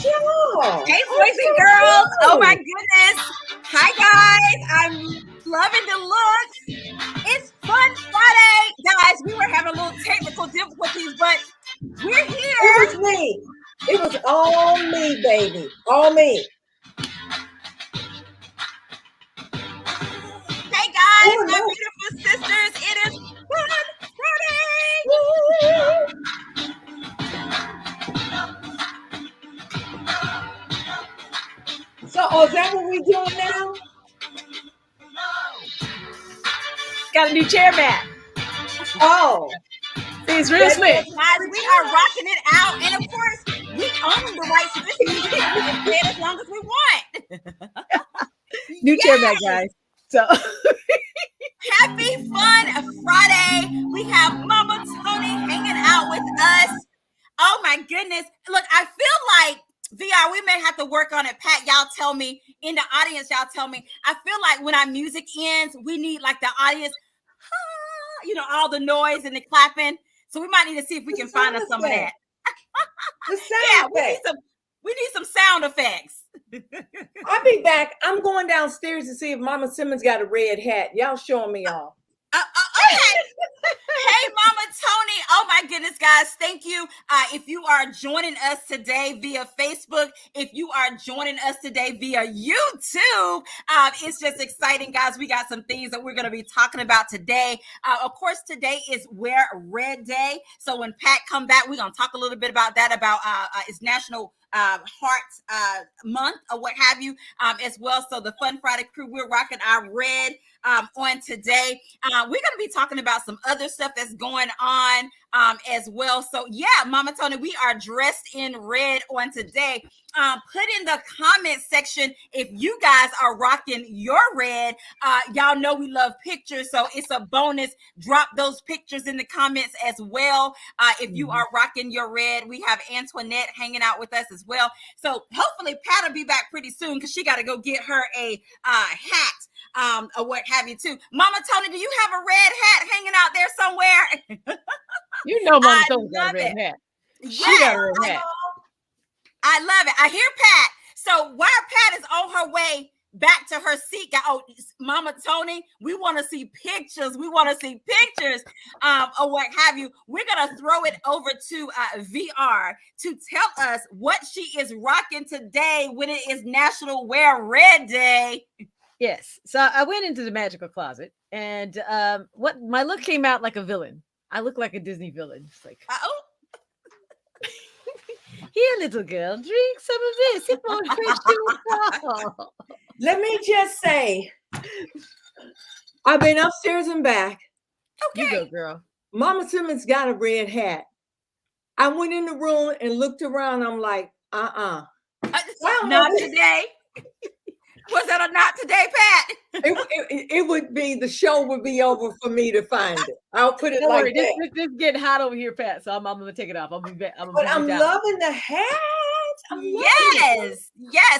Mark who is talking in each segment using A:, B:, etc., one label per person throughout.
A: y'all.
B: Hey, boys and girls. Oh, my goodness. Hi, guys. I'm loving the looks. It's Fun Friday. Guys, we were having a little technical difficulties, but we're here.
A: It was me. It was all me, baby. All me.
B: Hey, guys, my beautiful sisters. It is Fun Friday.
A: So, is that what we're doing now?
C: Got a new chair mat.
A: Oh.
C: See, it's real slick.
B: Guys, we are rocking it out. And of course, we own the rights to this music. We can play it as long as we want.
C: New chair mat, guys. So
B: happy Fun Friday. We have Mama Tony hanging out with us. Oh my goodness. Look, I feel like VR, we may have to work on it. Pat, y'all tell me. In the audience, y'all tell me. I feel like when our music ends, we need like the audience, all the noise and the clapping. So we might need to see if we can find us some of that.
A: The sound effects.
B: We need some sound effects.
A: I'll be back. I'm going downstairs to see if Mama Simmons got a red hat. Y'all showing me off.
B: Okay. Hey, Mama Tony. Oh, my goodness, guys. Thank you. If you are joining us today via Facebook, if you are joining us today via YouTube, it's just exciting, guys. We got some things that we're going to be talking about today. Of course, today is Wear Red Day. So when Pat come back, we're going to talk a little bit about that, about it's National Heart Month or what have you as well. So the Fun Friday crew, we're rocking our red on today. We're going to be talking about some other stuff that's going on as well. So yeah, Mama Tony, we are dressed in red on today. Put in the comment section if you guys are rocking your red. Y'all know we love pictures, so it's a bonus. Drop those pictures in the comments as well. If you are rocking your red, we have Antoinette hanging out with us as well. So hopefully Pat will be back pretty soon because she got to go get her a hat. Or what have you too. Mama Tony, do you have a red hat hanging out there somewhere?
C: You know Mama Tony got a red hat. She got a red hat.
B: I love it. I hear Pat. So while Pat is on her way back to her seat, Mama Tony, we want to see pictures. We want to see pictures or what have you. We're going to throw it over to VR to tell us what she is rocking today when it is National Wear Red Day.
C: Yes. So I went into the magical closet and what my look came out like a villain. I look like a Disney villain. It's like, here, little girl, drink some of this. It won't hurt you at all.
A: Let me just say, I've been upstairs and back.
B: Okay.
C: You go, girl.
A: Mama Simmons got a red hat. I went in the room and looked around. I'm like,
B: not today. Was that a not today, Pat?
A: It would be, the show would be over for me to find it. I'll put it like that.
C: It's getting hot over here, Pat. So I'm going to take it off. I'll be back.
A: But I'm loving the hat.
B: Yes.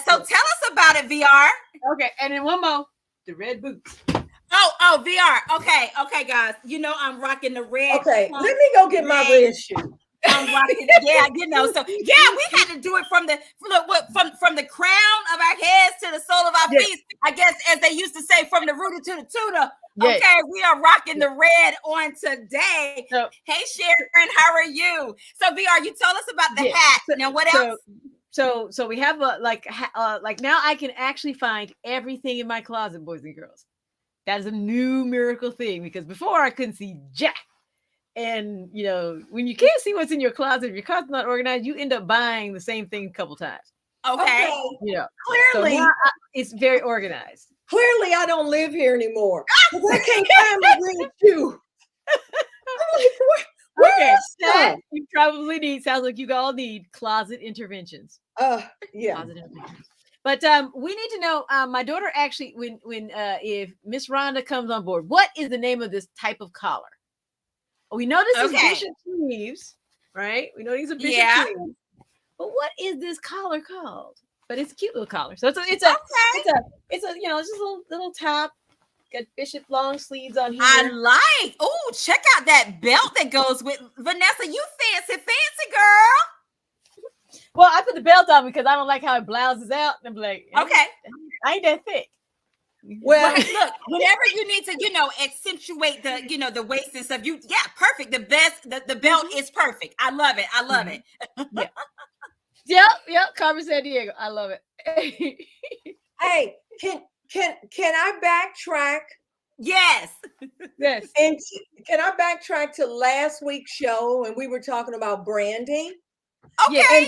B: So tell us about it, VR.
C: Okay. And then one more, the red boots.
B: Oh, VR. Okay, guys. You know I'm rocking the red.
A: Okay, let me go get my red shoe.
B: I'm rocking it. Yeah, so we had to do it from the crown of our heads to the sole of our feet. I guess, as they used to say, from the rooter to the tutor.
C: Yes.
B: Okay, we are rocking the red on today.
C: So,
B: hey, Sharon, how are you? So, VR, you told us about the hat. Now, what else?
C: So we have like now I can actually find everything in my closet, boys and girls. That is a new miracle thing because before I couldn't see jack. And when you can't see what's in your closet, if your closet's not organized, you end up buying the same thing a couple times.
B: Okay.
A: Clearly,
C: so it's very organized.
A: Clearly, I don't live here anymore. I can't find my red shoe. I'm like, where
C: so you probably need. Sounds like you all need closet interventions.
A: Yeah.
C: Closet interventions. But we need to know. My daughter actually, when if Miss Rhonda comes on board, what is the name of this type of collar? We know this is bishop sleeves, right? We know these are bishop sleeves. But what is this collar called? But it's a cute little collar. So it's just a little top. Got bishop long sleeves on here.
B: I like. Oh, check out that belt that goes with Vanessa. You fancy girl.
C: Well, I put the belt on because I don't like how it blouses out. And I'm like,
B: Okay.
C: I ain't that thick.
A: Well,
B: look, whenever you need to, accentuate the, the waist and stuff, perfect. The belt is perfect. I love it. I love it.
C: Yep. Carmen San Diego. I love it.
A: Hey, can I backtrack?
B: Yes.
A: And can I backtrack to last week's show and we were talking about branding?
B: Okay.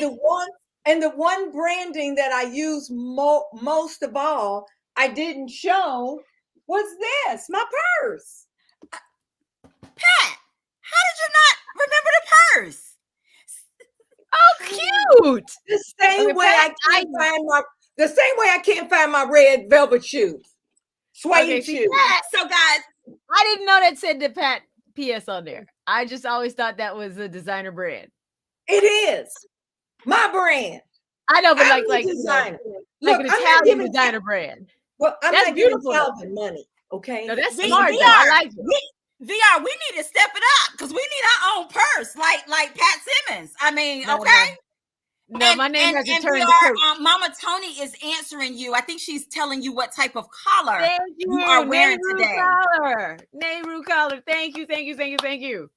A: And the one branding that I use most of all, I didn't show, was this, my purse.
B: Pat, how did you not remember the purse?
C: Oh, cute.
A: The same way I can't find my red velvet shoes. Suede shoes.
B: So guys,
C: I didn't know that said the Pat PS on there. I just always thought that was a designer brand.
A: It is my brand.
C: I know, but
A: I'm
C: like
A: designer.
C: Like an Italian designer brand.
A: Well, I'm
C: that's
A: not
C: beautiful.
A: giving Calvin money, okay?
C: No, that's smart. VR, I like it.
B: VR, we need to step it up because we need our own purse, like Pat Simmons. I mean, okay.
C: No, my name has returned to
B: VR, Mama Tony is answering you. I think she's telling you what type of collar you are wearing today.
C: Nehru collar. Thank you. Because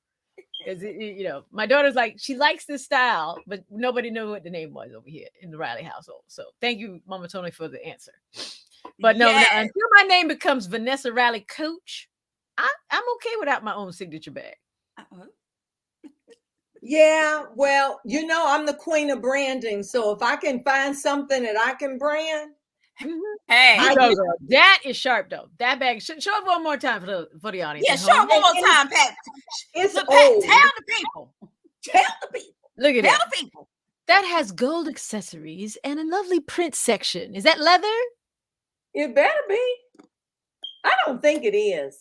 C: my daughter's like, she likes this style, but nobody knew what the name was over here in the Riley household. So thank you, Mama Tony, for the answer. But no, until my name becomes Vanessa Riley Coach, I'm okay without my own signature bag.
A: Yeah, well, I'm the queen of branding. So if I can find something that I can brand,
B: hey,
C: that is sharp though. That bag. Show it one more time for the audience.
B: Yeah, show it one more time, Pat.
A: It's old.
B: Pat, tell the people.
C: Look at
B: Tell the people.
C: That has gold accessories and a lovely print section. Is that leather?
A: It better be. I don't think it is.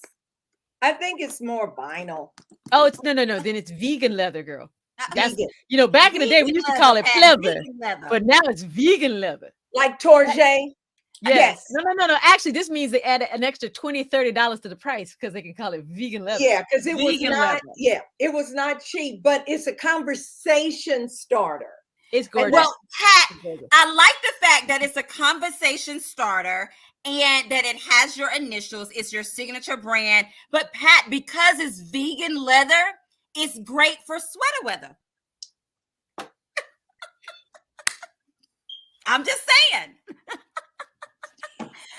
A: I think it's more vinyl.
C: Oh, it's no. Then it's vegan leather, girl. That's
A: vegan.
C: Back in the day we used to call it leather, but now it's vegan leather.
A: Like Torjay.
C: Yes. No. Actually, this means they added an extra $20-$30 to the price because they can call it vegan leather.
A: Yeah, because it was not. Yeah, it was not cheap, but it's a conversation starter.
C: It's gorgeous.
B: Well, Pat, I like the fact that it's a conversation starter and that it has your initials. It's your signature brand. But Pat, because it's vegan leather, it's great for sweater weather. I'm just saying.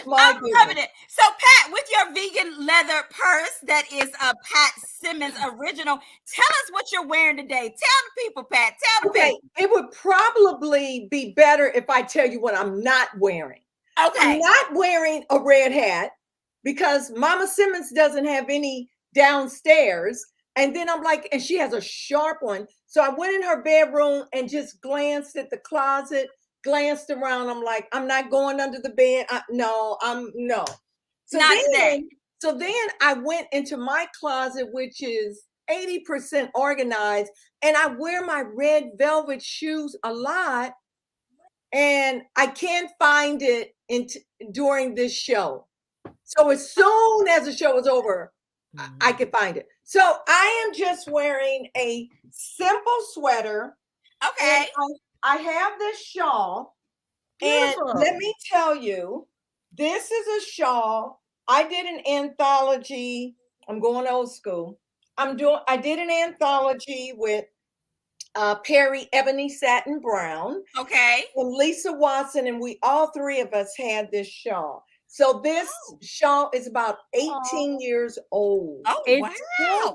B: I'm loving it. So, Pat, with your vegan leather purse that is a Pat Simmons original, tell us what you're wearing today. Tell the people, Pat. Tell the people.
A: It would probably be better if I tell you what I'm not wearing.
B: Okay.
A: I'm not wearing a red hat because Mama Simmons doesn't have any downstairs. And then I'm like, and she has a sharp one. So I went in her bedroom and just glanced at the closet, glanced around. I'm like, I'm not going under the bed. No. So then I went into my closet, which is 80% organized, and I wear my red velvet shoes a lot, and I can't find it during this show. So as soon as the show is over, I can find it. So I am just wearing a simple sweater.
B: Okay.
A: I have this shawl. Beautiful. And let me tell you, this is a shawl. I did an anthology. I'm going old school. I did an anthology with Perry Ebony Satin Brown.
B: Okay.
A: And Lisa Watson, and all three of us had this shawl. So this shawl is about 18 years old.
B: Oh, wow.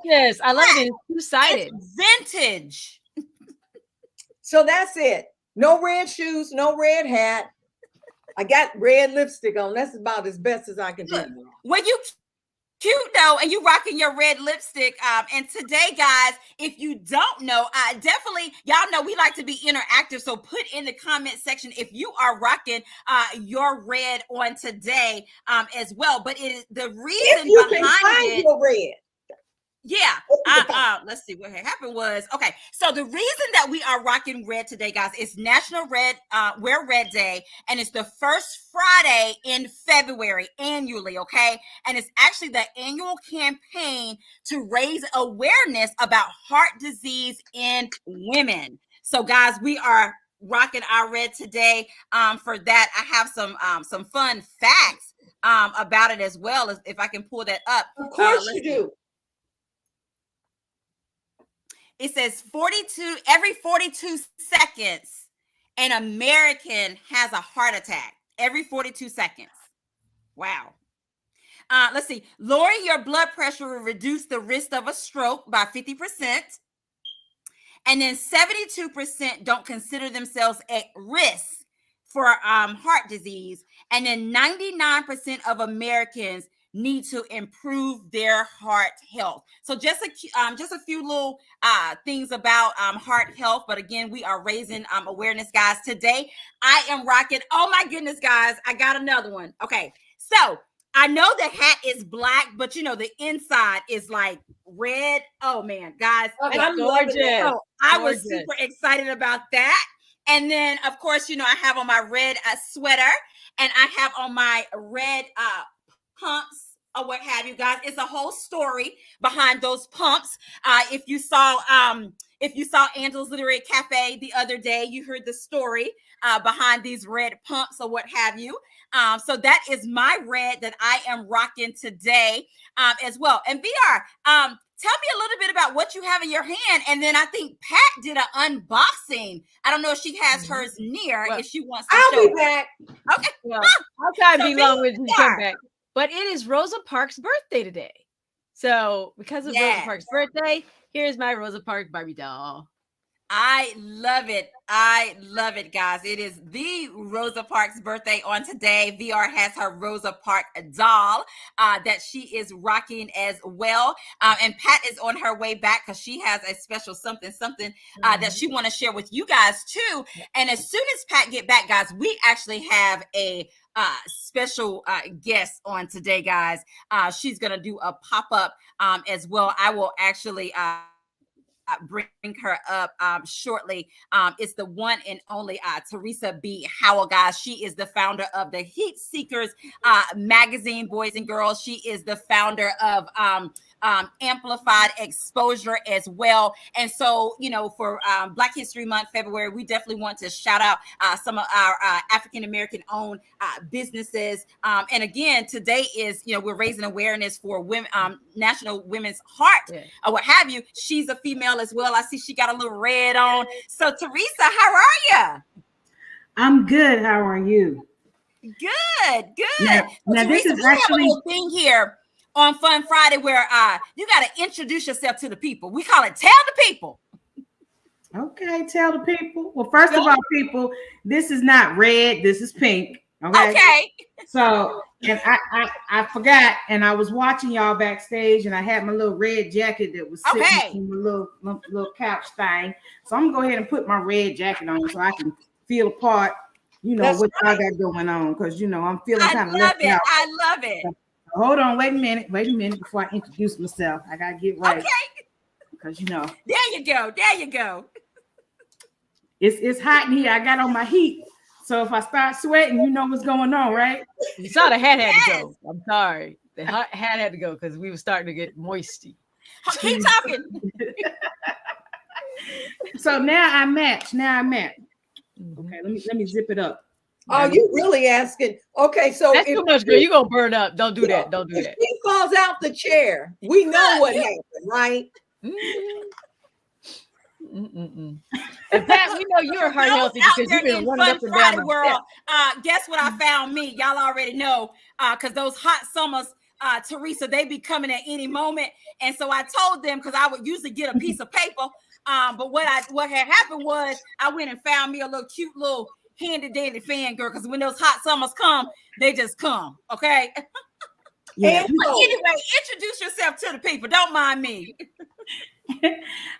C: Yes, I love it. It's two-sided.
B: It's vintage.
A: So that's it. No red shoes, no red hat. I got red lipstick on. That's about as best as I can do.
B: Well, you cute though, and you rocking your red lipstick. And today, guys, if you don't know, definitely, y'all know we like to be interactive. So put in the comment section if you are rocking your red on today as well. But it is the reason behind it.
A: Your red.
B: Yeah. Let's see what happened was, okay. So the reason that we are rocking red today, guys, is National Wear Red Day. And it's the first Friday in February annually. Okay. And it's actually the annual campaign to raise awareness about heart disease in women. So guys, we are rocking our red today. For that, I have some fun facts about it as well, if I can pull that up.
A: Of course you do.
B: It says every 42 seconds, an American has a heart attack. Every 42 seconds. Wow. Let's see. Lowering your blood pressure will reduce the risk of a stroke by 50%. And then 72% don't consider themselves at risk for heart disease. And then 99% of Americans need to improve their heart health. So just a few little things about heart health. But again, we are raising awareness, guys. Today, I am rocking. Oh my goodness, guys. I got another one. Okay. So I know the hat is black, but you know, the inside is like red. Oh man, guys.
A: I'm gorgeous.
B: So I was super excited about that. And then, of course, you know, I have on my red sweater, and I have on my red pumps or what have you, guys. It's a whole story behind those pumps. If you saw Angela's Literary Cafe the other day, you heard the story behind these red pumps or what have you. So that is my red that I am rocking today as well. And VR, tell me a little bit about what you have in your hand. And then I think Pat did an unboxing. I don't know if she has hers near, if she wants to show.
A: I'll be back.
B: Okay.
C: Well, I'll try to be long with you come back. But it is Rosa Parks' birthday today. So because of Rosa Parks' birthday, here's my Rosa Parks Barbie doll.
B: I love it. I love it, guys. It is the Rosa Parks' birthday on today. VR has her Rosa Parks doll that she is rocking as well. And Pat is on her way back because she has a special something that she want to share with you guys too. And as soon as Pat get back, guys, we actually have a special guest on today, guys. She's going to do a pop-up as well. I will actually bring her up shortly. It's the one and only Teresa B Howell, guys. She is the founder of the Heat Seekers magazine, boys and girls. She is the founder of Amplified Exposure as well. And so, you know, for Black History Month, February, we definitely want to shout out some of our African-American owned businesses. And again, today is, you know, we're raising awareness for women, National Women's Heart or what have you. She's a female as well. I see she got a little red on. So Teresa, how are you?
D: I'm good. How are you?
B: Good.
D: Now
B: Teresa,
D: this is
B: we have a
D: actually
B: little thing here on Fun Friday where you got to introduce yourself to the people. We call it Tell the People.
D: Okay, tell the people. Well, first of all, people, this is not red. This is pink. Okay. So, and I forgot, and I was watching y'all backstage, and I had my little red jacket that was sitting in the little couch thing. So I'm gonna go ahead and put my red jacket on so I can feel a part, you know, what I got going on, because you know I'm feeling kind of left out.
B: I love it.
D: So, hold on, wait a minute before I introduce myself. I gotta get right.
B: Okay.
D: Because you know.
B: There you go.
D: It's hot in here. I got on my heat. So if I start sweating, you know what's going on, right?
C: You saw the hat had to go. I'm sorry. The hat had to go because we were starting to get moisty.
B: Keep talking.
D: So now I match. Okay, let me zip it up.
A: Oh, you really asking? Okay, so
C: that's too much, girl. You're gonna burn up. Don't do that. Don't do that.
A: If he falls out the chair, we know what happened, right?
C: And Pat, we know you're heart healthy because you've been running up and down the
B: world. Guess what I found me? Y'all already know, because those hot summers, Teresa, they be coming at any moment. And so I told them, because I would usually get a piece of paper. But what had happened was I went and found me a little cute little handy dandy fan girl, because when those hot summers come, they just come. Okay.
D: Yeah.
B: But anyway, introduce yourself to the people. Don't mind me.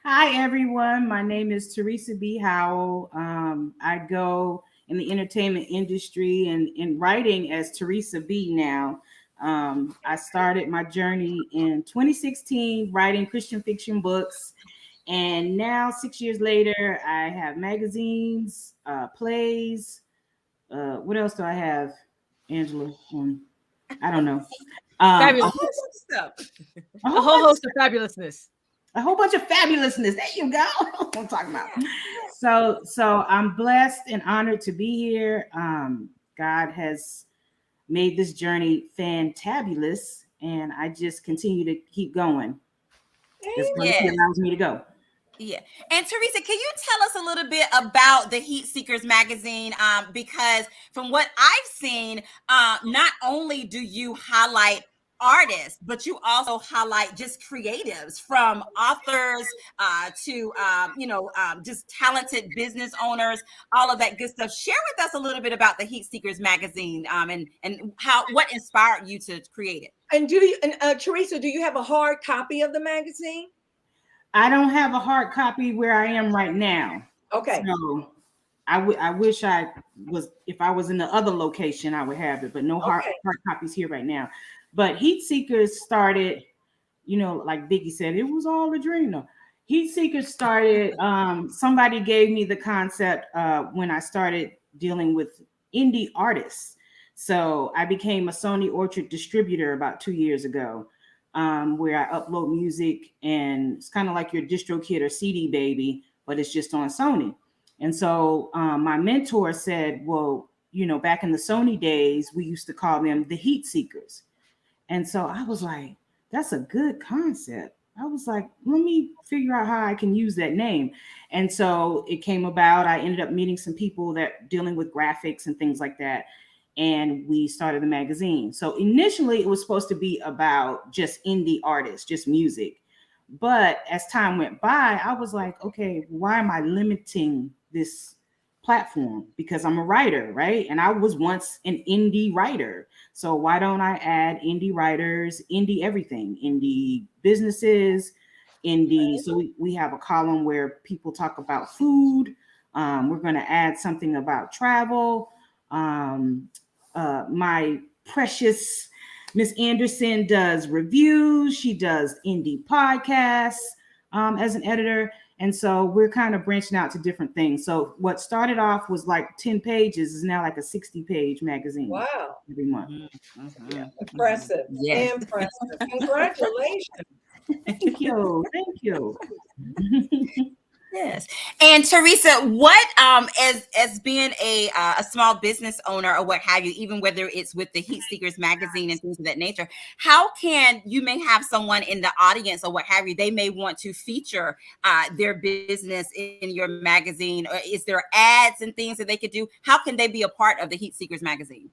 D: Hi, everyone. My name is Teresa B Howell. I go in the entertainment industry and in writing as Teresa B now. I started my journey in 2016 writing Christian fiction books. And now, 6 years later, I have magazines, plays. What else do I have, Angela? I don't know.
C: Fabulous stuff. A whole host of fabulousness.
D: A whole bunch of fabulousness. There you go. I'm talking about. So I'm blessed and honored to be here. God has made this journey fantabulous, and I just continue to keep going as long as He allows me to go.
B: Yeah. And Teresa, can you tell us a little bit about the Heat Seekers magazine? Because from what I've seen, not only do you highlight artists, but you also highlight just creatives, from authors to just talented business owners, all of that good stuff. Share with us a little bit about the Heat Seekers magazine, and what inspired you to create it.
A: And Teresa, do you have a hard copy of the magazine?
D: I don't have a hard copy where I am right now.
A: Okay.
D: So I wish I was, if I was in the other location, I would have it, but no hard copies here right now. But Heat Seekers started, like Biggie said, it was all a dream. No. Heat Seekers started, somebody gave me the concept when I started dealing with indie artists. So I became a Sony Orchard distributor about 2 years ago. Where I upload music, and it's kind of like your DistroKid or CD Baby, but it's just on Sony. And so my mentor said, well, back in the Sony days, we used to call them the Heat Seekers. And so I was like, that's a good concept. I was like, let me figure out how I can use that name. And so it came about. I ended up meeting some people that dealing with graphics and things like that. And we started the magazine. So initially it was supposed to be about just indie artists, just music. But as time went by, I was like, okay, why am I limiting this platform? Because I'm a writer, right? And I was once an indie writer. So why don't I add indie writers, indie everything, indie businesses, indie. So we have a column where people talk about food. We're going to add something about travel. My precious Miss Anderson does reviews. She does indie podcasts as an editor. And so we're kind of branching out to different things. So what started off was like 10 pages is now like a 60-page magazine.
A: Wow.
D: Every month.
B: Mm-hmm.
A: Yeah. Impressive.
B: Yes.
A: Impressive. Congratulations.
D: Thank you. Thank you.
B: Yes. And Teresa, what as being a small business owner or what have you, even whether it's with the Heat Seekers magazine and things of that nature, how can you may have someone in the audience or what have you, they may want to feature their business in your magazine, or is there ads and things that they could do? How can they be a part of the Heat Seekers magazine?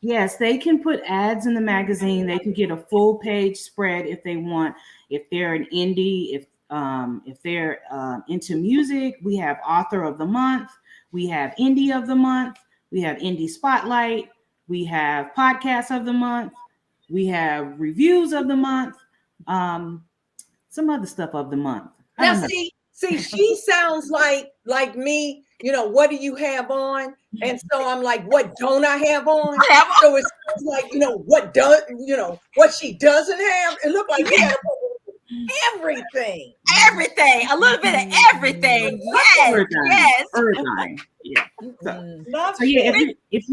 D: Yes, they can put ads in the magazine. They can get a full page spread if they want. If they're an indie, if they're into music, we have author of the month, we have indie of the month, we have indie spotlight, we have podcast of the month, we have reviews of the month, some other stuff of the month.
A: Now see, she sounds like me. What do you have on? And so I'm like, what don't I have on? So it's like, what she doesn't have. It looked like you got everything,
B: a little bit of everything. Yes.
D: Yeah. So yeah, if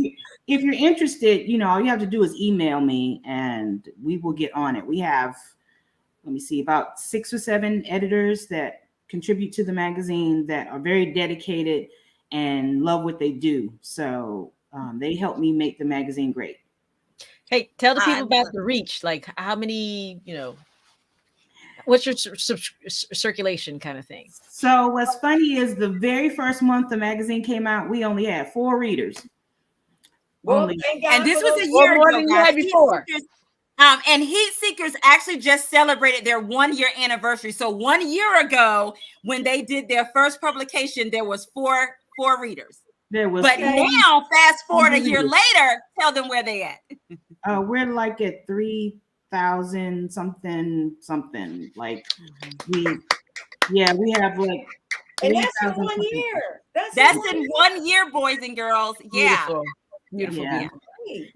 D: you're interested, all you have to do is email me and we will get on it. We have, let me see, about 6 or 7 editors that contribute to the magazine that are very dedicated and love what they do. So they help me make the magazine great.
C: Hey, tell the people about the reach. Like how many, what's your circulation kind of thing?
D: So what's funny is the very first month the magazine came out, we only had 4 readers.
A: Well,
B: and this was a year
C: more
B: ago,
C: than you had before.
B: And Heat Seekers actually just celebrated their 1-year anniversary. So 1 year ago, when they did their first publication, there was four readers. But now, fast forward a year later, tell them where they at.
D: We're like at 3,000 something. Like we have like.
A: And that's in 1 year.
B: That's in 1 year, boys and girls. Yeah.
C: Beautiful.
B: Yeah.
A: Okay.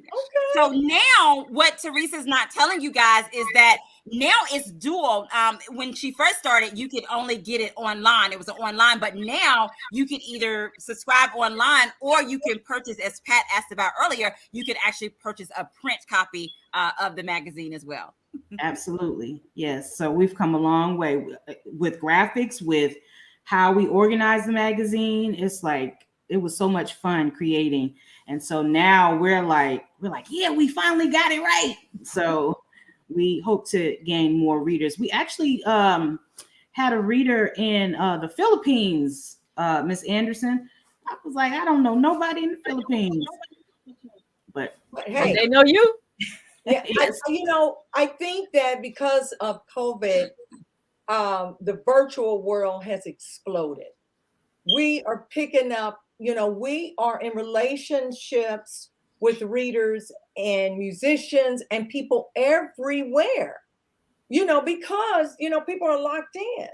B: So now what Teresa's not telling you guys is that now it's dual. When she first started, you could only get it online. It was online, but now you can either subscribe online or you can purchase, as Pat asked about earlier, you can actually purchase a print copy of the magazine as well.
D: Absolutely. Yes. So we've come a long way with graphics, with how we organize the magazine. It's like, it was so much fun creating. And so now we're like, yeah, we finally got it right. So we hope to gain more readers. We actually had a reader in the Philippines, Miss Anderson. I was like, I don't know nobody in the Philippines, but
A: hey,
C: they know you.
A: Yeah,
D: yes.
A: I think that because of COVID, the virtual world has exploded. We are picking up, we are in relationships with readers and musicians and people everywhere, because, people are locked in.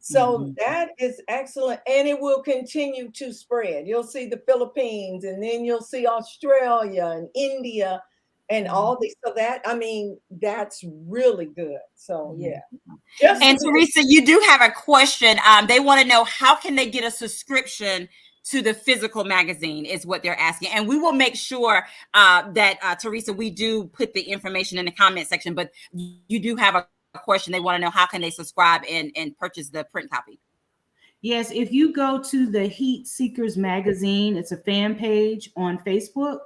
A: So that is excellent. And it will continue to spread. You'll see the Philippines, and then you'll see Australia and India and all these. So that's really good. So yeah.
B: And Teresa, you do have a question. They want to know, how can they get a subscription to the physical magazine is what they're asking. And we will make sure that, Teresa, we do put the information in the comment section, but you do have a question. They want to know, how can they subscribe and purchase the print copy?
D: Yes, if you go to the Heat Seekers magazine, it's a fan page on Facebook.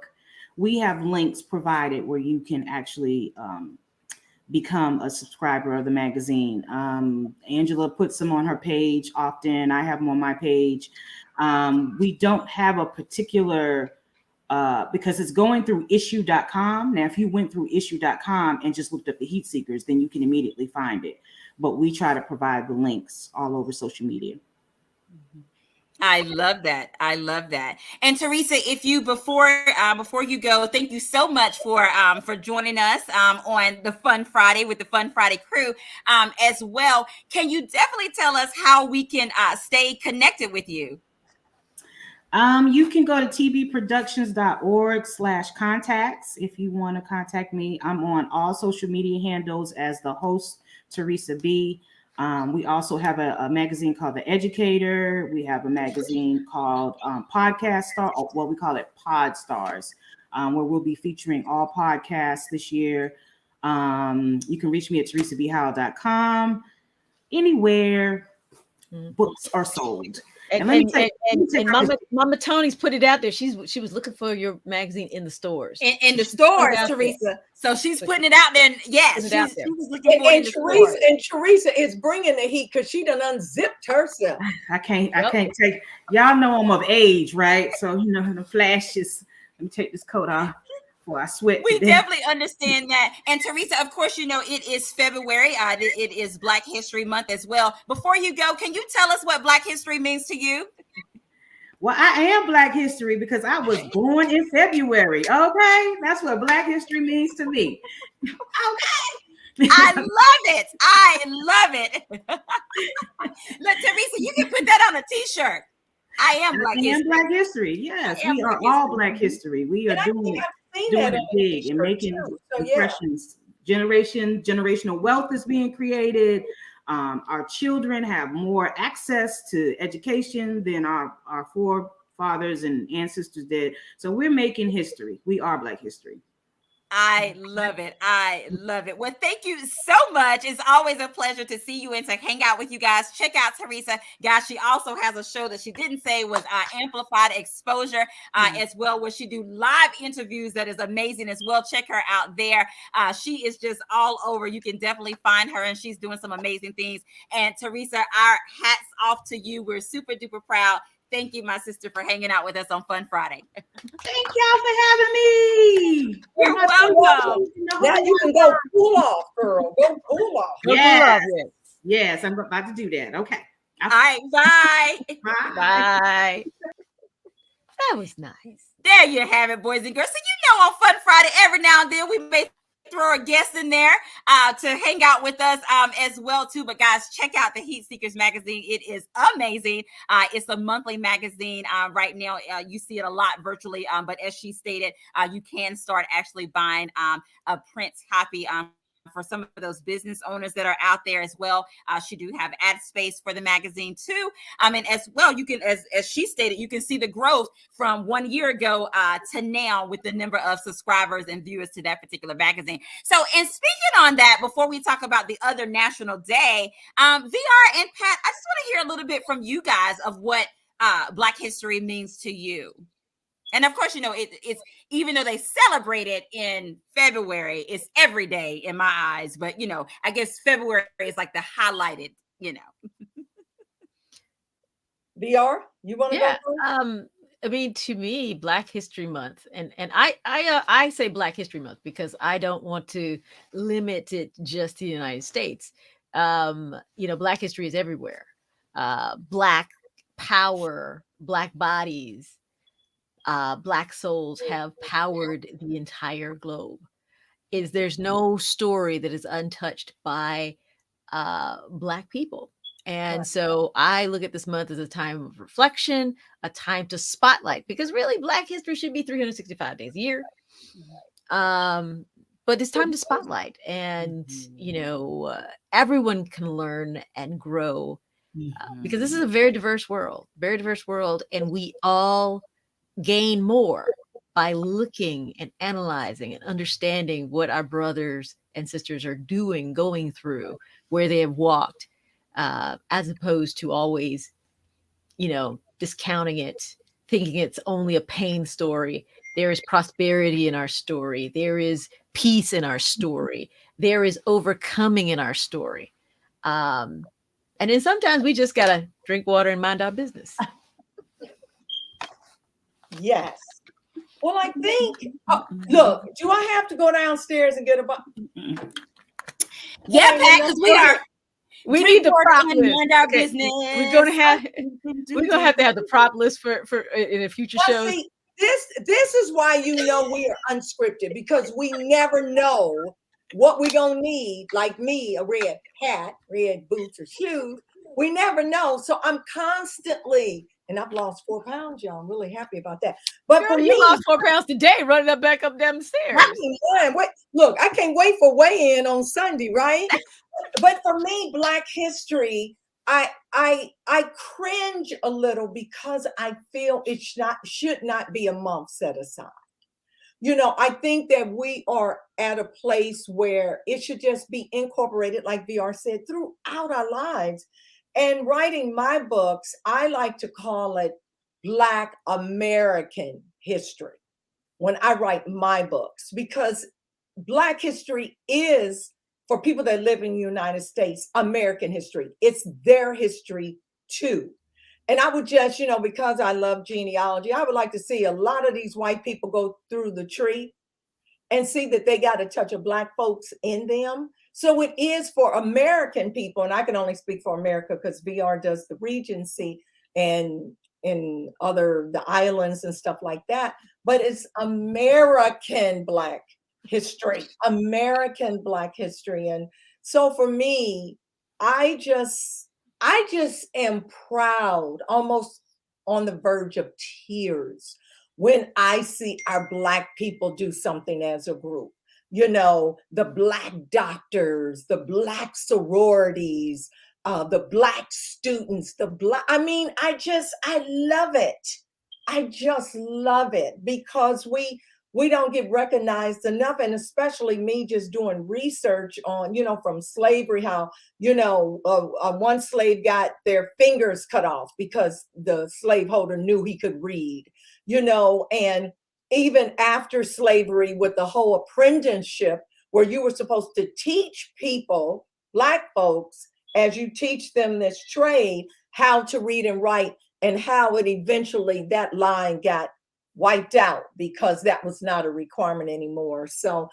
D: We have links provided where you can actually become a subscriber of the magazine. Angela puts them on her page often. I have them on my page. We don't have a particular, because it's going through issue.com. Now, if you went through issue.com and just looked up the Heat Seekers, then you can immediately find it. But we try to provide the links all over social media.
B: I love that. I love that. And Teresa, if you before you go, thank you so much for joining us on the Fun Friday with the Fun Friday crew as well. Can you definitely tell us how we can stay connected with you?
D: You can go to tbproductions.org/contacts if you want to contact me. I'm on all social media handles as the host, Teresa B. We also have a magazine called The Educator. We have a magazine called Podcast Star, well, we call it Pod Stars, where we'll be featuring all podcasts this year. You can reach me at teresabhowell.com. Anywhere books are sold.
C: And Mama Tony's put it out there. She was looking for your magazine in the stores.
B: In the stores, Teresa. So she's putting it out there. Yes, she was looking for it in the stores.
A: And Teresa is bringing the heat because she done unzipped herself.
D: I can't take. Y'all know I'm of age, right? So the flashes. Let me take this coat off before I sweat.
B: We definitely understand that. And Teresa, of course, it is February. It is Black History Month as well. Before you go, can you tell us what Black History means to you?
D: Well, I am Black History because I was born in February. Okay, that's what Black History means to me. Okay.
B: I love it. I love it. Look, Teresa, you can put that on a t-shirt. I am Black History.
D: Black History. Yes, we are all Black History. We are doing it big and making impressions. Generational wealth is being created. Our children have more access to education than our forefathers and ancestors did. So we're making history. We are Black History.
B: I love it. I love it. Well, thank you so much. It's always a pleasure to see you and to hang out with you guys. Check out Teresa. Guys, she also has a show that she didn't say was Amplified Exposure as well, where she do live interviews that is amazing as well. Check her out there. She is just all over. You can definitely find her, and she's doing some amazing things. And Teresa, our hats off to you. We're super duper proud. Thank you, my sister, for hanging out with us on Fun Friday.
D: Thank y'all for having me.
B: You're welcome.
A: Now you can go cool off, girl. Go cool off.
D: Yes, I'm about to do that. Okay.
B: All right, bye.
C: Bye. That was nice.
B: There you have it, boys and girls. So on Fun Friday, every now and then we may throw a guest in there to hang out with us as well too. But guys, check out the Heat Seekers magazine. It is amazing. It's a monthly magazine right now. You see it a lot virtually, but as she stated, you can start actually buying a print copy for some of those business owners that are out there as well. She do have ad space for the magazine too. And as well, you can, as she stated, you can see the growth from 1 year ago to now with the number of subscribers and viewers to that particular magazine. So, and speaking on that, before we talk about the other National Day, VR and Pat, I just want to hear a little bit from you guys of what Black history means to you. And of course, you know, it's even though they celebrate it in February, it's every day in my eyes. But, you know, I guess February is like the highlighted, you know.
A: VR, you want to go first?
C: I mean, to me, Black History Month, and I say Black History Month because I don't want to limit it just to the United States. You know, Black history is everywhere. Black power, Black bodies, Black souls have powered the entire globe. There's no story that is untouched by Black people. And so I look at this month as a time of reflection, a time to spotlight, because really Black history should be 365 days a year. But it's time to spotlight, and you know, everyone can learn and grow because this is a very diverse world, and we all gain more by looking and analyzing and understanding what our brothers and sisters are doing, going through, where they have walked, as opposed to always, you know, discounting it, thinking it's only a pain story. There is prosperity in our story. There is peace in our story. There is overcoming in our story. And then sometimes we just got to drink water and mind our business.
A: Yes. Well, I think, look, do I have to go downstairs and get a box?
B: Yeah, Pat, because
C: we need the prop list.
B: Mind our business.
C: We're gonna have to have the prop list for in a future show.
A: See, this is why you know we are unscripted, because we never know what we're gonna need. Like me, a red hat, red boots or shoes. We never know. So I'm constantly, and I've lost 4 pounds, y'all. I'm really happy about that. But
C: Girl,
A: for
C: you
A: me,
C: lost 4 pounds today, running up back up them stairs.
A: Look, I can't wait for weigh-in on Sunday, right? But for me, Black history, I cringe a little because I feel it should not be a month set aside. You know, I think that we are at a place where it should just be incorporated, like VR said, throughout our lives. And writing my books, I like to call it Black American history when I write my books, because Black history is, for people that live in the United States, American history. It's their history too. And I would just, you know, because I love genealogy, I would like to see a lot of these white people go through the tree and see that they got a touch of Black folks in them. So it is for American people, and I can only speak for America because VR does the Regency and in the islands and stuff like that. But it's American Black history, American Black history. And so for me, I just am proud, almost on the verge of tears, when I see our Black people do something as a group. You know, the Black doctors, the Black sororities, the Black students, I love it. I just love it because we don't get recognized enough. And especially me just doing research on, you know, from slavery, how, you know, one slave got their fingers cut off because the slaveholder knew he could read, you know, and even after slavery with the whole apprenticeship, where you were supposed to teach people, Black folks, as you teach them this trade, how to read and write, and how it eventually, that line got wiped out because that was not a requirement anymore. So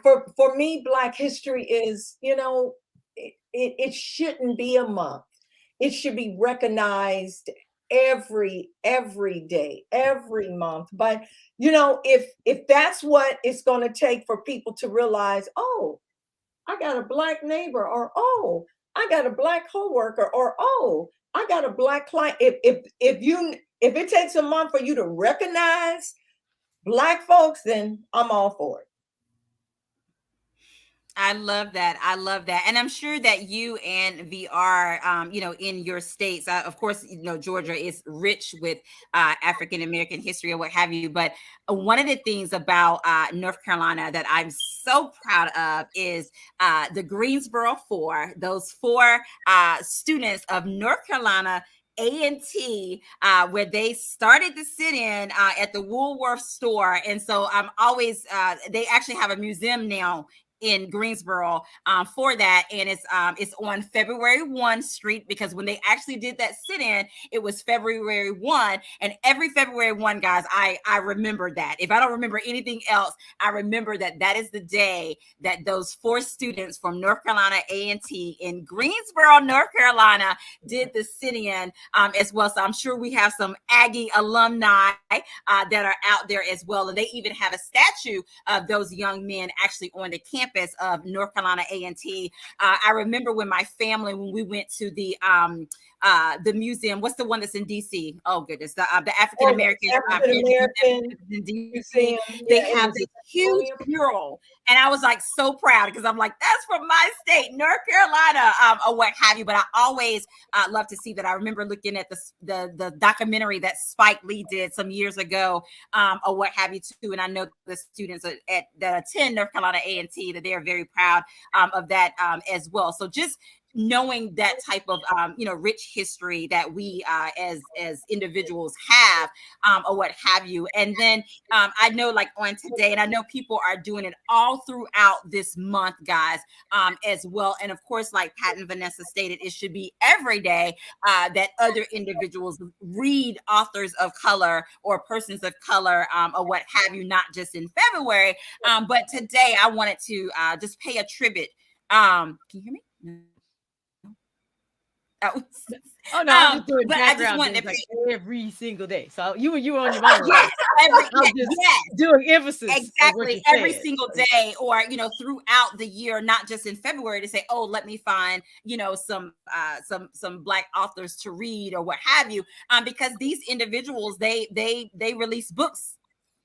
A: for me, Black history is, you know, it shouldn't be a month. It should be recognized every day, every month. But you know, if that's what it's going to take for people to realize, oh, I got a Black neighbor, or oh, I got a Black coworker, or oh, I got a Black client. If it takes a month for you to recognize Black folks, then I'm all for it.
B: I love that. I love that. And I'm sure that you and VR, in your states, of course, Georgia is rich with African American history or what have you. But one of the things about North Carolina that I'm so proud of is the Greensboro Four, those four students of North Carolina A&T, where they started to sit in at the Woolworth store. And so I'm always, they actually have a museum now in Greensboro for that, and it's on February 1 Street, because when they actually did that sit-in, it was February 1, and every February 1, guys, I remember that. If I don't remember anything else, I remember that is the day that those four students from North Carolina A&T in Greensboro, North Carolina, did the sit-in as well. So I'm sure we have some Aggie alumni that are out there as well, and they even have a statue of those young men actually on the campus of North Carolina A&T. I remember when we went to the museum. What's the one that's in DC? Oh goodness, the African American in DC. They have this huge mural, and I was like so proud, because I'm like, that's from my state, North Carolina, or what have you. But I always love to see that. I remember looking at the documentary that Spike Lee did some years ago, or what have you too. And I know the students that attend North Carolina A&T, that they're very proud of that as well. So just knowing that type of rich history that we as individuals have, or what have you. And then I know, like on today, and I know people are doing it all throughout this month, guys, as well. And of course, like Pat and Vanessa stated, it should be every day that other individuals read authors of color or persons of color, or what have you, not just in February. But today I wanted to just pay a tribute. Can you hear me?
C: Oh no, I'm just doing background things like every single day. So you were on your mind.
B: Yes,
C: doing emphasis.
B: Exactly, every single day, or throughout the year, not just in February, to say, oh, let me find some Black authors to read or what have you, because these individuals, they release books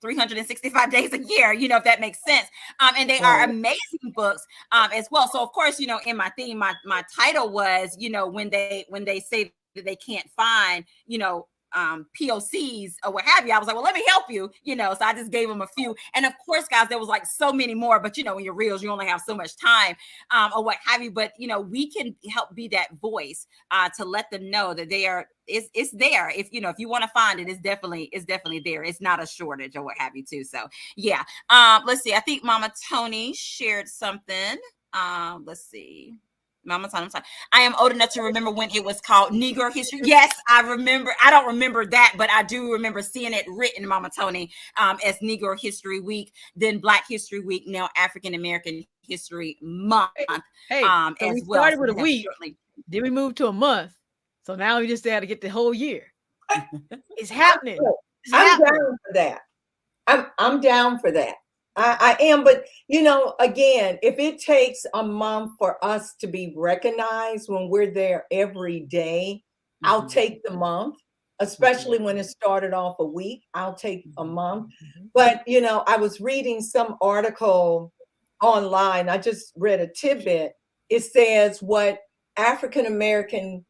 B: 365 days a year, if that makes sense. And they are amazing books as well. So of course, in my theme, my title was, when they say that they can't find, POCs or what have you, I was like, well, let me help you, so I just gave them a few. And of course, guys, there was like so many more, but in your reels, you only have so much time or what have you. But we can help be that voice to let them know that it's there. If you want to find it, it's definitely there. It's not a shortage or what have you too. So yeah. Let's see. I think Mama Tony shared something. Let's see. Mama Tony, I am old enough to remember when it was called Negro History. Yes, I remember. I don't remember that, but I do remember seeing it written, Mama Tony, as Negro History Week, then Black History Week, now African American History Month.
C: Hey, so we started with a week, then we moved to a month, so now we just had to get the whole year. It's happening.
A: I'm down for that. I'm down for that. I am, but again, if it takes a month for us to be recognized when we're there every day, I'll take the month, especially when it started off a week. I'll take a month. But I was reading some article online. I just read a tidbit. It says what African American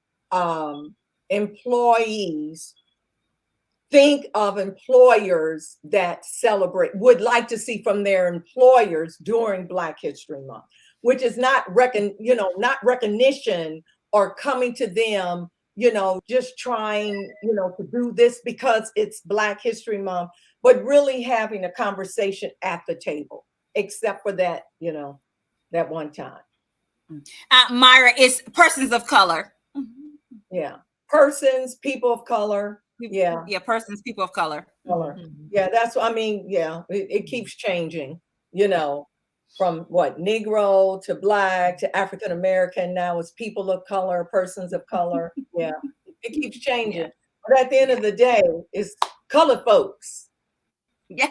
A: employees think of employers that would like to see from their employers during Black History Month, which is not recognition or coming to them, just trying, to do this because it's Black History Month, but really having a conversation at the table, except for that, that one time.
B: Myra, it's persons of color.
A: Yeah. Persons, people of color. Yeah,
B: persons, people of color.
A: Yeah, that's what I mean. Yeah, it keeps changing, from what, Negro to Black to African American. Now it's people of color, persons of color. Yeah, it keeps changing. But at the end of the day, it's colored folks.
B: Yeah.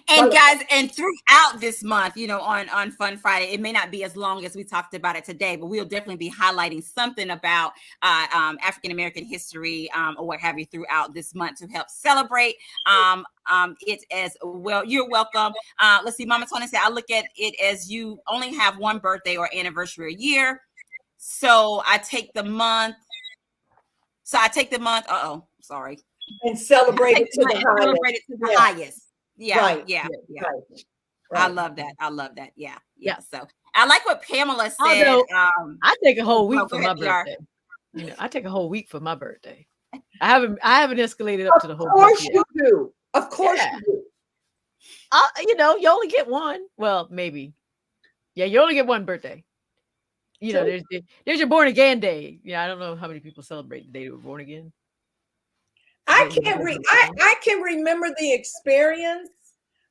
B: And guys, and throughout this month, on Fun Friday, it may not be as long as we talked about it today, but we'll definitely be highlighting something about African American history or what have you throughout this month to help celebrate it as well. You're welcome. Let's see, Mama Tony said, I look at it as you only have one birthday or anniversary a year. So I take the month. Sorry.
A: And celebrate it to the
B: highest. Yeah,
A: right.
B: Yeah.
A: Right.
B: I love that. Yeah. So I like what Pamela said.
C: Although, I take a whole week for my
B: PR.
C: birthday. I take a whole week for my birthday. I haven't escalated up to the whole.
A: Of course you do. Of course you do.
C: You only get one. Well, maybe. Yeah, you only get one birthday. There's your born again day. I don't know how many people celebrate the day they were born again.
A: I can remember the experience,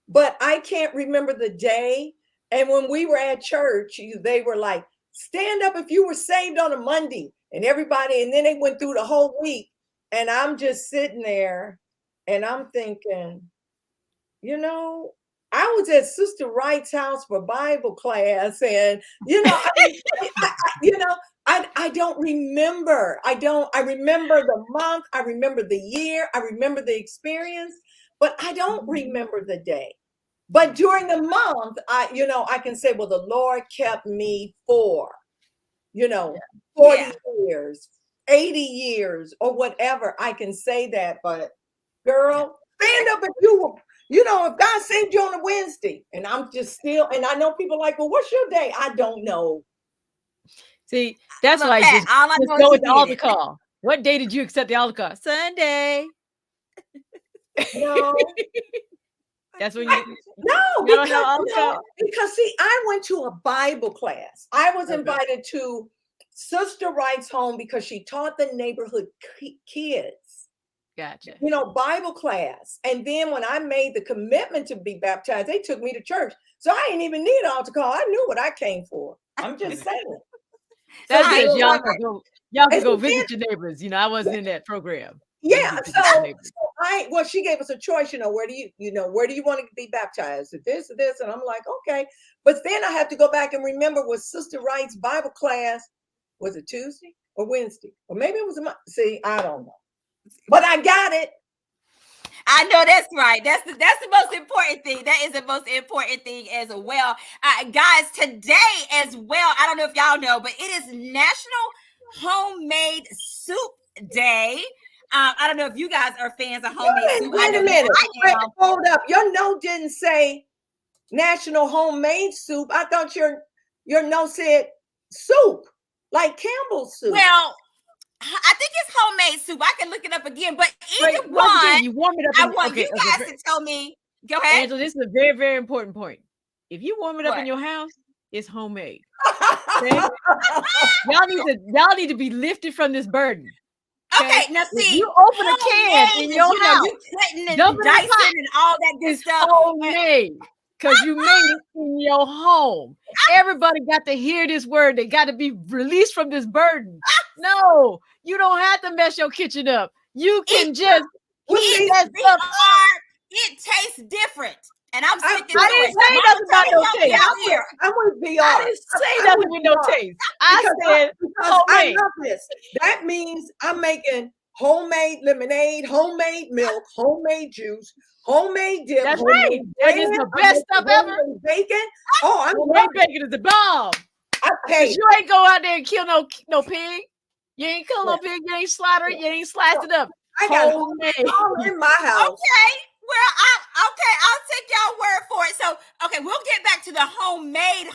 A: but I can't remember the day. And when we were at church, they were like, stand up if you were saved on a Monday, and everybody, and then they went through the whole week. And I'm just sitting there and I'm thinking, I was at Sister Wright's house for Bible class, and I don't remember. I remember the month, I remember the year, I remember the experience, but I don't remember the day. But during the month, I can say, well, the Lord kept me for, 40 years, 80 years, or whatever. I can say that, but girl, stand up if you were. If God saved you on a Wednesday, and I'm just still, and I know people like, well, what's your day? I don't know.
C: See, that's why I just go with the altar call. What day did you accept the altar call? Sunday.
A: No.
C: That's when
A: because see, I went to a Bible class. I was invited to Sister Wright's home because she taught the neighborhood kids.
C: Gotcha.
A: Bible class. And then when I made the commitment to be baptized, they took me to church. So I didn't even need an altar call. I knew what I came for. I'm just saying.
C: That's because y'all can go visit your neighbors. I wasn't in that program.
A: Yeah. So she gave us a choice, where do you want to be baptized? This. And I'm like, okay. But then I have to go back and remember, was Sister Wright's Bible class, was it Tuesday or Wednesday? Or maybe it was see, I don't know. But I got it.
B: I know that's right. That's the most important thing. That is the most important thing as well. Guys, today as well, I don't know if y'all know, but it is National Homemade Soup Day. I don't know if you guys are fans of homemade soup.
A: Wait a minute. Hold up. Your note didn't say National Homemade Soup. I thought your note said soup, like Campbell's soup.
B: Well, I think it's homemade soup. I can look it up again, but either one,
C: you warm it up.
B: I want you guys to tell me. Go ahead.
C: Angela, this is a very, very important point. If you warm it up in your house, it's homemade. Okay? y'all need to be lifted from this burden.
B: Okay, now see,
C: if you open a can in your house,
B: you cutting and dicing and all that good stuff.
C: Homemade. Because you made it in your home. Everybody got to hear this word. They got to be released from this burden. No, you don't have to mess your kitchen up. You can just
B: heat that stuff up. It tastes different. And I'm sticking to it.
C: I didn't say nothing about no taste.
A: I'm with VR.
C: I didn't say nothing with no taste. I said
A: I love this. That means I'm making homemade lemonade, homemade milk, homemade juice, homemade dip.
C: That's right. That is the best stuff ever.
A: Bacon. Oh,
C: homemade bacon is the bomb. You ain't go out there and kill no pig. You ain't kill no pig. You ain't slaughter it. You ain't sliced it up.
A: I got homemade all in my house.
B: Okay. Well, I'll take y'all word for it. So, okay, we'll get back to the homemade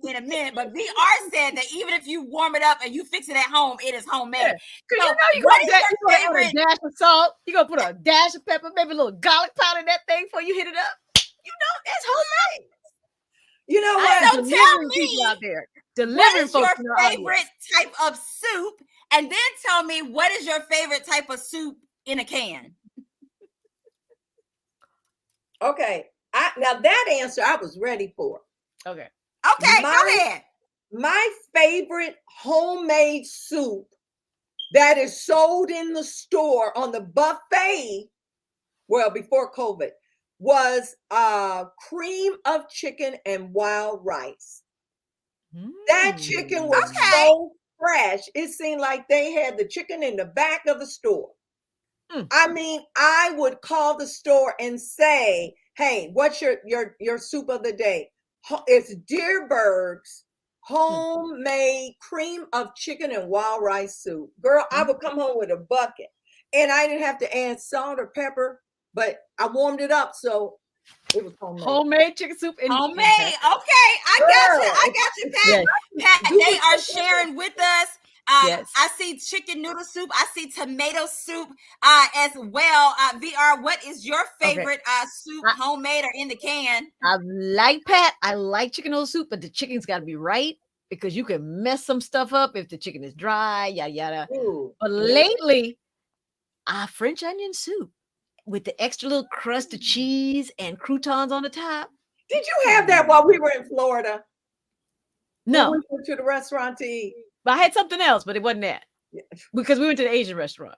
B: in a minute. But VR said that even if you warm it up and you fix it at home, it is homemade.
C: Because you're going to put a dash of salt. You're going to put a dash of pepper, maybe a little garlic powder in that thing before you hit it up. That's homemade. You know what?
B: So tell me,
C: out there,
B: what is your favorite type of soup? And then tell me, what is your favorite type of soup in a can?
A: Okay. Now that answer I was ready for.
C: Okay.
B: Okay, go ahead.
A: My favorite homemade soup that is sold in the store on the buffet, well, before COVID, was cream of chicken and wild rice. That chicken was so fresh. It seemed like they had the chicken in the back of the store. I mean, I would call the store and say, "Hey, what's your soup of the day?" It's Deerberg's homemade cream of chicken and wild rice soup. Girl, I would come home with a bucket, and I didn't have to add salt or pepper, but I warmed it up, so it was
C: homemade chicken soup.
B: Homemade. Okay, I got you, Pat. Yes. Pat, they are sharing with us. Yes. I see chicken noodle soup. I see tomato soup as well. VR, what is your favorite soup, homemade or in the can?
C: I like Pat. I like chicken noodle soup, but the chicken's got to be right because you can mess some stuff up if the chicken is dry, yada yada. Ooh, but lately, French onion soup with the extra little crust of cheese and croutons on the top.
A: Did you have that while we were in Florida?
C: No.
A: We went to the restaurant to eat.
C: But I had something else, but it wasn't that. Because we went to the Asian restaurant.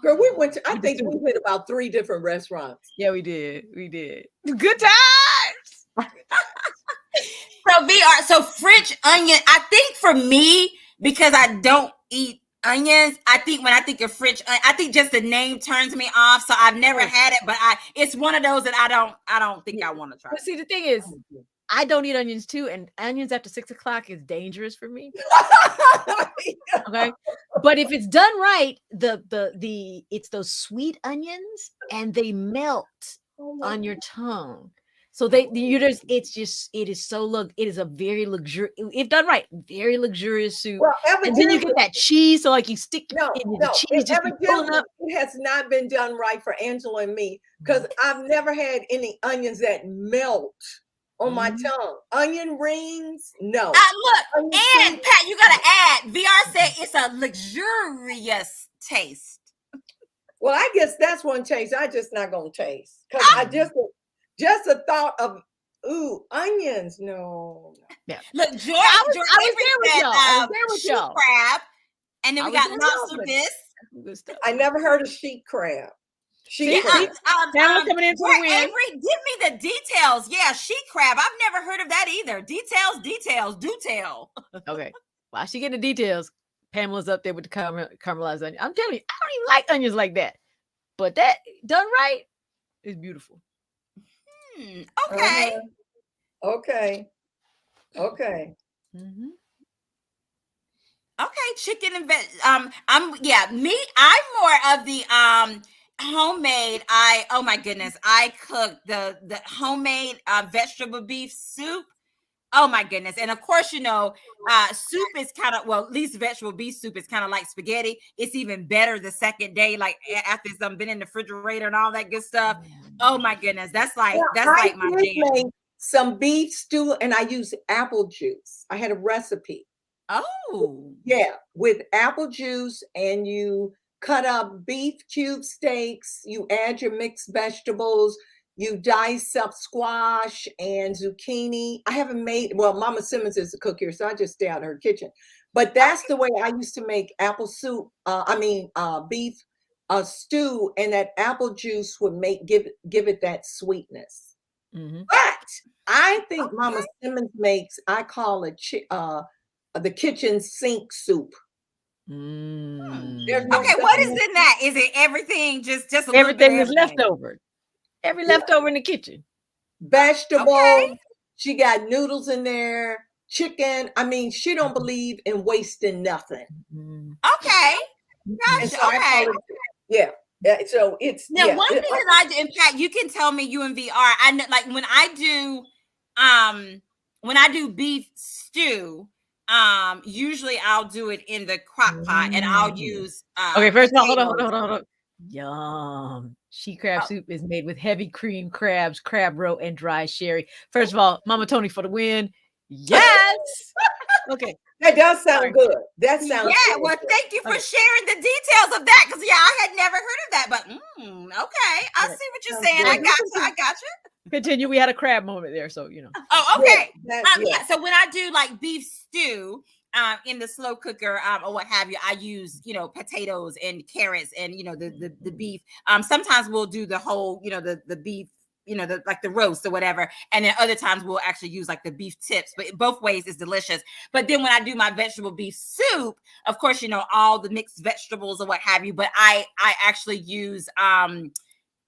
A: Girl, we went to, I think we went about 3 different restaurants.
C: Yeah, we did. We did. Good times.
B: So VR, so French onion, I think for me, because I don't eat onions, I think when I think of French, I think just the name turns me off. So I've never had it, but it's one of those that I don't think I want to try.
C: But see, the thing is, I don't eat onions too, and onions after 6 o'clock is dangerous for me. Okay, but if it's done right, it's those sweet onions, and they melt on your tongue. So it is a very luxurious, if done right, very luxurious soup. Well, and then you get that cheese, so like you stick the cheese.
A: It has not been done right for Angela and me because I've never had any onions that melt on my tongue. Onion rings, no.
B: Look, and Pat, you gotta add. VR said it's a luxurious taste.
A: Well, I guess that's one taste I just not gonna taste because I just the thought of onions. No.
B: Yeah. Look, George, I was there with y'all. Crab, and then we got lobster bisque.
A: I never heard of sheet crab.
C: Coming in for the win.
B: Avery, give me the details. Yeah, sheet crab. I've never heard of that either. Details, do tell.
C: Okay. While she getting the details, Pamela's up there with the caramelized onion. I'm telling you, I don't even like onions like that. But that done right is beautiful.
B: Okay.
A: Okay.
C: Mm-hmm.
B: Okay, chicken and veg. I'm more of the homemade. Oh my goodness, I cook the homemade vegetable beef soup. Oh my goodness. And of course, soup is kind of, at least vegetable beef soup is kind of like spaghetti. It's even better the second day, like after it's been in the refrigerator and all that good stuff. Oh my goodness. That's like my jam.
A: Some beef stew, and I use apple juice. I had a recipe.
B: Oh.
A: Yeah, with apple juice, and you cut up beef cube steaks. You add your mixed vegetables. You dice up squash and zucchini. I haven't Mama Simmons is a cook here, so I just stay out of her kitchen. But that's the way I used to make apple soup. Beef stew, and that apple juice would give it that sweetness.
C: Mm-hmm.
A: But I think Mama Simmons makes, I call it the kitchen sink soup.
B: Okay, what is in that? Is it everything? Just a little
C: everything is leftover. Every leftover in the kitchen.
A: Vegetables. Okay. She got noodles in there. Chicken. I mean, she don't believe in wasting nothing.
B: Okay. Gotcha.
A: So yeah. So it's
B: now one thing that I do, in fact, you can tell me you and VR. I know, like when I do beef stew, usually I'll do it in the crock pot, and I'll use.
C: Okay, first of all, hold on. Yum. Sheet crab soup is made with heavy cream crabs, crab roe, and dry sherry. First of all, Mama Tony for the win. Yes. Okay.
A: That does sound good. That sounds
B: good. Well, thank you for sharing the details of that, because I had never heard of that. But okay, I see what you're saying. I got you.
C: Continue. We had a crab moment there, so
B: Oh, okay. Yeah. So when I do like beef stew, in the slow cooker, or what have you, I use, potatoes and carrots and, the beef. Sometimes we'll do the whole, the beef like the roast or whatever. And then other times we'll actually use like the beef tips, but both ways is delicious. But then when I do my vegetable beef soup, of course, all the mixed vegetables or what have you, but I actually use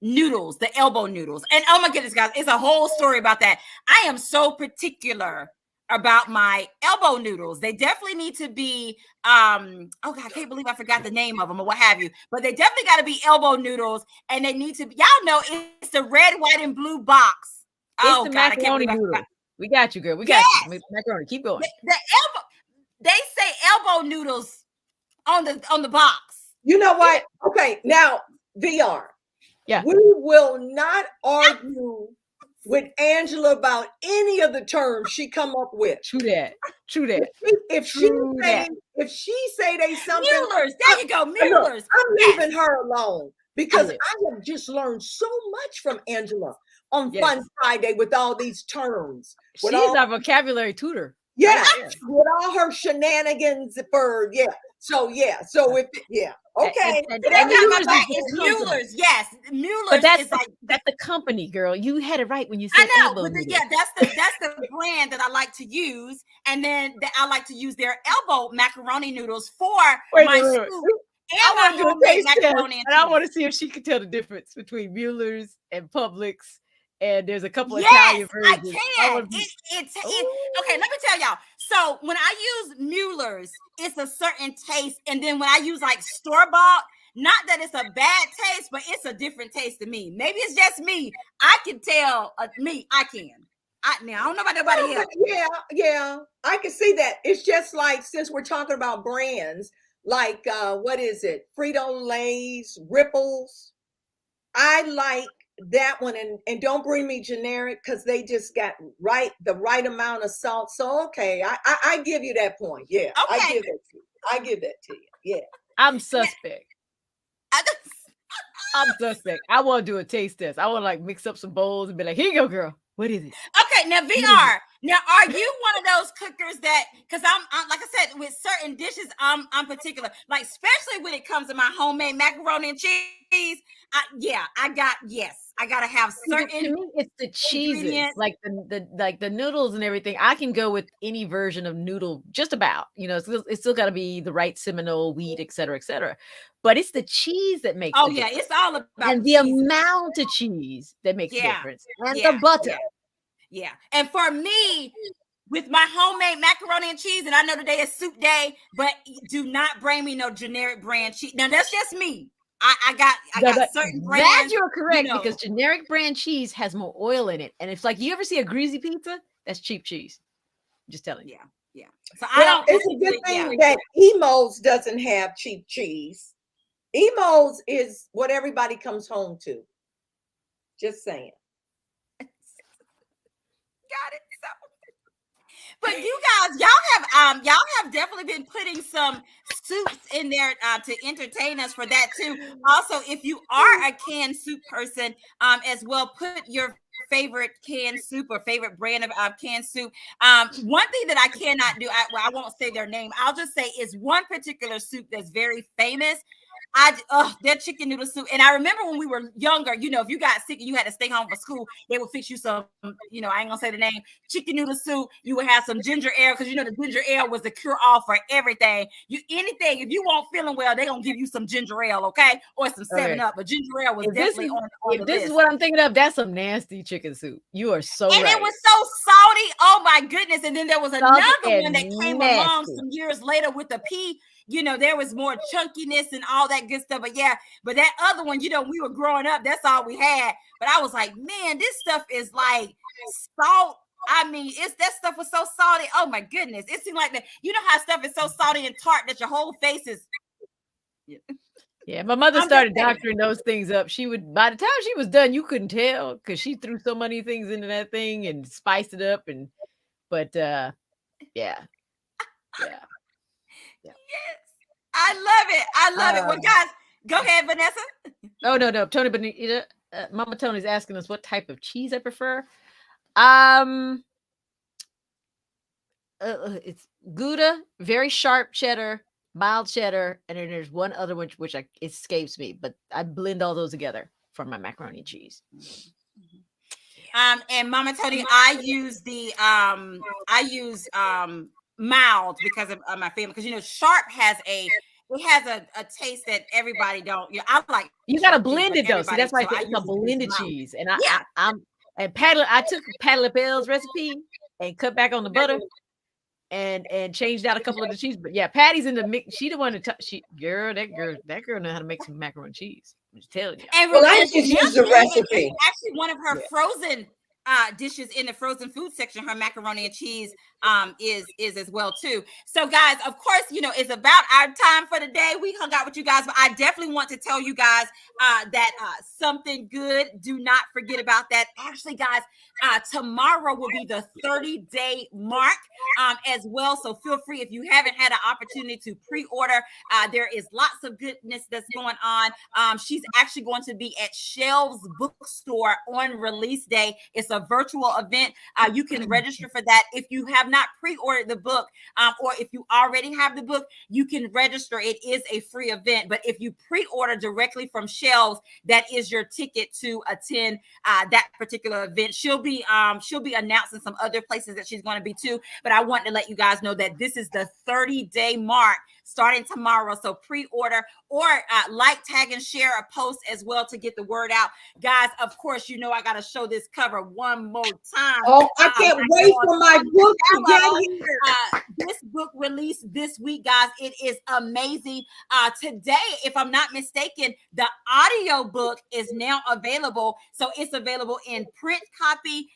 B: noodles, the elbow noodles. And oh my goodness, guys, it's a whole story about that. I am so particular about my elbow noodles. They definitely need to be oh God, I can't believe I forgot the name of them or what have you, but they definitely got to be elbow noodles, and they need to be, y'all know it's the red, white, and blue box.
C: It's the God, macaroni noodle. We got you, girl. We got you. Macaroni. Keep going.
B: They say elbow noodles on the box.
A: You know what? Okay, now VR.
C: Yeah.
A: We will not argue with Angela about any of the terms she come up with.
C: True that.
A: If she say they something,
B: Mueller's. There you go, Mueller's.
A: I'm leaving her alone because I have just learned so much from Angela on Fun Friday with all these terms.
C: She's our vocabulary tutor.
A: Yeah, with all her shenanigans for So if okay,
B: and it's Mueller's. Yes, Mueller's.
C: But that's
B: that's
C: the company, girl. You had it right when you said.
B: I know, but that's the brand that I like to use, and then I like to use their elbow macaroni noodles for my soup. And I want to do macaroni,
C: and I want to see if she can tell the difference between Mueller's and Publix. And there's a couple Italian versions.
B: I can. It's okay. Let me tell y'all. So when I use Mueller's, it's a certain taste, and then when I use like store-bought, not that it's a bad taste, but it's a different taste to me. Maybe it's just me. I can tell me. I can. I don't know about nobody else.
A: Yeah. I can see that. It's just like, since we're talking about brands, like what is it? Frito-Lay's, Ripples. I like that one, and don't bring me generic because they just got the right amount of salt. So okay, I give you that point. Yeah, okay. I give that to you. Yeah,
C: I'm suspect. I'm suspect. I want to do a taste test. I want to like mix up some bowls and be like, here you go, girl. What is it?
B: Okay, now VR. Now, are you one of those cookers that? Because I'm like I said, with certain dishes, I'm particular. Like especially when it comes to my homemade macaroni and cheese. I gotta have certain.
C: To me, it's the cheeses, like the noodles and everything. I can go with any version of noodle, just about. It's still got to be the right Seminole wheat, et cetera. But it's the cheese that makes.
B: It's all about
C: and the amount of cheese that makes a difference, and the butter.
B: Yeah, and for me, with my homemade macaroni and cheese, and I know today is soup day, but do not bring me no generic brand cheese. Now that's just me. I got certain brands.
C: That you're correct, because generic brand cheese has more oil in it, and it's like, you ever see a greasy pizza? That's cheap cheese. I'm just telling you.
B: Yeah. So
A: it's a good thing that Emo's doesn't have cheap cheese. Emo's is what everybody comes home to. Just saying.
B: Got it. But you guys, y'all have definitely been putting some soups in there to entertain us for that too. Also, if you are a canned soup person, as well, put your favorite canned soup or favorite brand of canned soup. One thing that I cannot do, I won't say their name. I'll just say is one particular soup that's very famous. That chicken noodle soup. And I remember when we were younger, if you got sick and you had to stay home for school, they would fix you some, I ain't gonna say the name, chicken noodle soup. You would have some ginger ale, because the ginger ale was the cure all for everything. Anything, if you weren't feeling well, they're gonna give you some ginger ale, okay? Or some 7-Up. But ginger ale was definitely on the list.
C: This is what I'm thinking of. That's some nasty chicken soup. You are so right.
B: And it was so salty. Oh my goodness. And then there was another one that came along some years later with the pea. There was more chunkiness and all that good stuff. But that other one, we were growing up, that's all we had. But I was like, man, this stuff is like salt. I mean, that stuff was so salty. Oh my goodness. It seemed like that. You know how stuff is so salty and tart that your whole face is.
C: Yeah, my mother started doctoring those things up. By the time she was done, you couldn't tell, because she threw so many things into that thing and spiced it up. Yeah.
B: Yes, I love it. Well, guys, go ahead, Vanessa.
C: Oh no, Tony, but Mama Tony's asking us what type of cheese I prefer. It's Gouda, very sharp cheddar, mild cheddar, and then there's one other one which escapes me, but I blend all those together for my macaroni and cheese.
B: And Mama Tony, I use mild because of my family. Because Sharp has a taste that everybody don't. I like.
C: You gotta
B: Sharp too,
C: blend
B: but
C: it though. See, that's why
B: so I
C: it's a
B: usually use
C: blended
B: mild.
C: cheese. And I took Patty LaBelle's recipe and cut back on the butter and changed out a couple of the cheese. But yeah, Patty's in the mix. She the one that that girl know how to make some macaroni and cheese. I'm just telling you.
B: And
A: Well, I just use the recipe.
B: Actually, one of her frozen dishes in the frozen food section, her macaroni and cheese is as well too. So guys, of course, it's about our time for the day. We hung out with you guys, but I definitely want to tell you guys that something good. Do not forget about that. Actually, guys, tomorrow will be the 30-day mark as well. So feel free, if you haven't had an opportunity to pre-order, there is lots of goodness that's going on. She's actually going to be at Shelves Bookstore on release day. It's a virtual event. You can register for that. If you have not pre-ordered the book, or if you already have the book, you can register. It is a free event. But if you pre-order directly from Shelves, that is your ticket to attend that particular event. She'll be announcing some other places that she's going to be too. But I want to let you guys know that this is the 30-day mark starting tomorrow. So pre-order or like, tag, and share a post as well to get the word out. Guys, of course, I got to show this cover one more time.
A: Oh, I can't wait for my book to get here.
B: This book released this week, guys. It is amazing. Today, if I'm not mistaken, the audio book is now available. So it's available in print copy,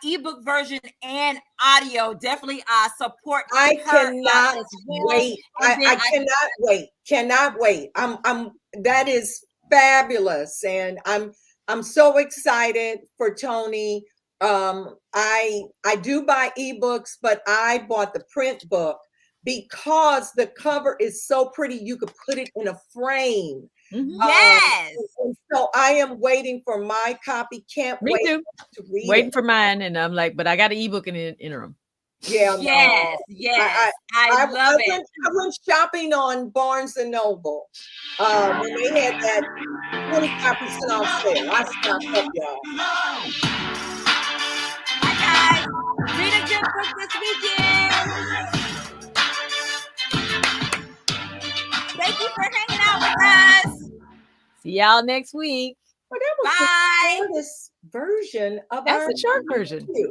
B: ebook version, and audio. Definitely support.
A: I cannot wait. I cannot wait. Cannot wait. That is fabulous, and I'm so excited for Tony. I do buy ebooks, but I bought the print book because the cover is so pretty. You could put it in a frame.
B: Yes.
A: So I am waiting for my copy. Can't wait to read
C: Waiting for mine, and I'm like, but I got an ebook in the interim.
B: Yeah. Yes. I love it.
A: I went shopping on Barnes and Noble when they had that 25% off sale. I stocked up, y'all.
B: Hi guys, read a good book this weekend. Thank you for hanging out with us.
C: See y'all next week.
A: Well, that was the shortest version of
C: That's the short version.